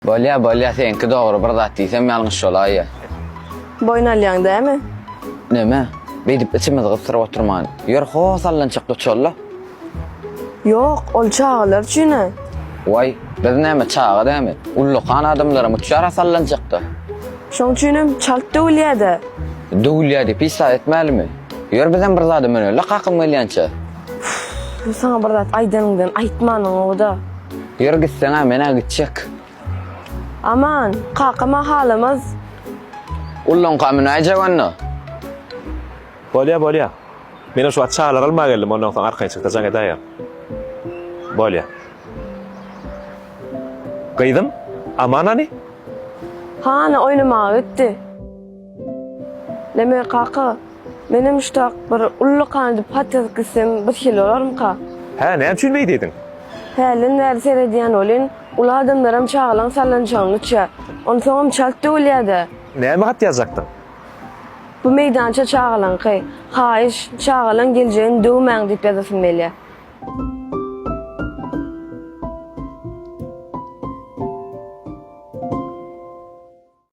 Bolya senki doğru bir zat diýsem ýalňyş bolay. Boýnalýaň dämi? Näme? Beýdip içimiz gysyryp oturman. Ýör ho sallançykda çolla. Yok, ol çağılar üçine. Vay, biz näme çağa dämi? Ullukan adamlara mutşara sallançykda. Şoň üçinem çaltdy ulýada. Dowlýa diýip isla etmälimi? Ýör bizden bir zady menele kakym gelýänçe. Bu sana bir zat aýdanyňdan aýtmanyň oda. Ýör gitseňä mene gitjek. Aman, kakama halamaz. Ullun kamyny ajawanna. Bolya. Meni şu atçalar alma geldim ondan soň arkaýy çykdajaň edaýa. Bolya. Gaýdym? Amanani? Hana oynamağa gitdi. Näme kaka? Menim ştak bir ullu kandy patates gitsem bir kilo olarmyka? Ha, näme üçin beýdedin? Hälin näde serediýän olin, ula adamlaram çağılan sallançaňyça. Onu soňam çaltdy ulýada. Näme hat ýazakdyň? Bu meydança çağılan kay. Haýyş, çağılan geljeğin döwmäň diýip ýazasym gelýär.